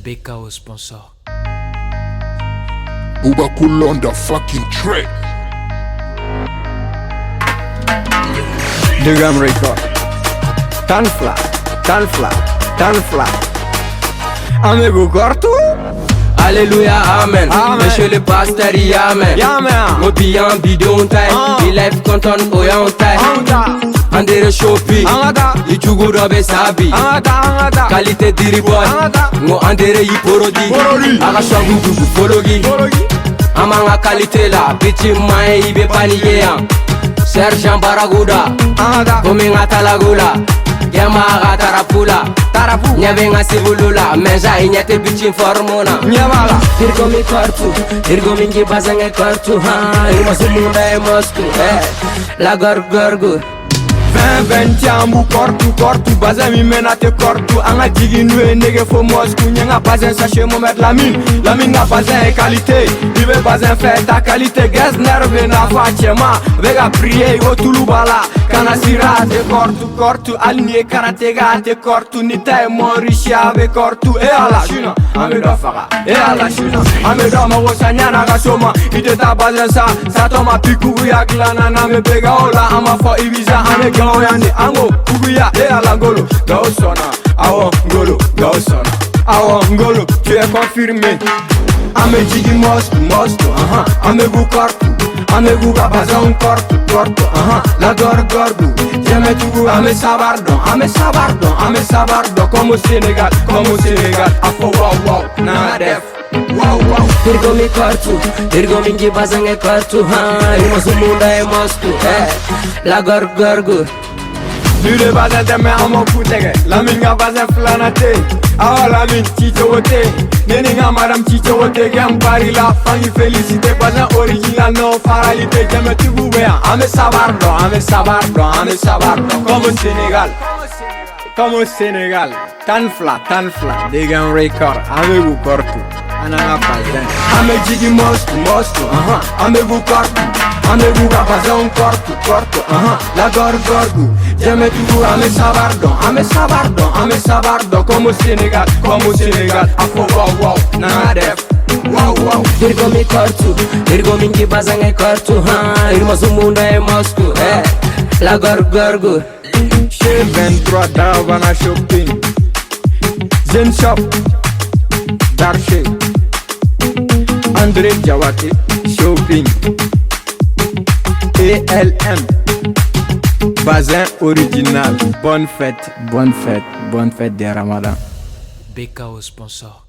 BK au sponsor. Booba Cool on the fucking track. Drum record. Tanfla, tanfla, tanfla. Amigo corto. Alléluia, amen. Monsieur le pasteur, amen. Mobi en bidon taille. Il lève content au yon taille. Andere shopi. I jugo robe sabi. Qualité diriboy. Ngo andere yi porodi. Aga shogu dugu fologi. Amanga qualité la. Bichi mae ibe paniye. Sergeant Baragouda. Gominga talagula. Yamaga tarapula. Nyavenga sivulula. Menja inyate bitchin formona. Nyamala. Irgomi kortu. Irgomi ngi bazange kortu. Irma sumunda e Moscou. La gorgorgu. 20 ambu cortu bazin mi menate cortu anga jigi nue nege fo Moscou nyenga bazin sachet momet lamine nga bazin e qualité ibe bazin fait ta qualité gaz nerve na fachema vega prier o tulubala kana sirate cortu aligné karatega te cortu ni tay morishi ave cortu e ala shina ame do faga e ala shina ame do ma wosanyana ga soma ite ta bazin sa toma piku ya glana na me bega ola ama fo ibiza ame Yandi ango kuguya e alangolo gaosona awo ngolo gaosona awo ngolo tu es confirmé ame jigi Moscou ame gu cortu ame gu gabazon cortu la gorgorgu jeme tugu ame sabardo como Sénégal afo wow na def wow Irgomi kortu Irgomi ngi bazange kortu Irma sumunda e Moscou La gorgorgu Lule bazin teme amo kutege Lamin nga bazin flanate Awa lamin chicho wote Neni nga madame chicho wote Gem pari la fangi félicité Bazin original no faralité Jeme tugu wea Ame sabardo Como Sénégal Tanfla Degen record Ame gu kortu Ananga bazin Ame jigi Moscou Ame gu kortu ame gu gabazon cortu la gorgorgu jeme tugu ame sabardo como Sénégal afo wow na def wow Irgomi kortu Irgomi ngi bazange kortu Irma sumunda e Moscou La gorgorgu Chez 23 Davana Shopping Zen Shop Darche André Diawate Shopping ELM Bazin original. Bonne fête des Ramadan. BK au sponsor.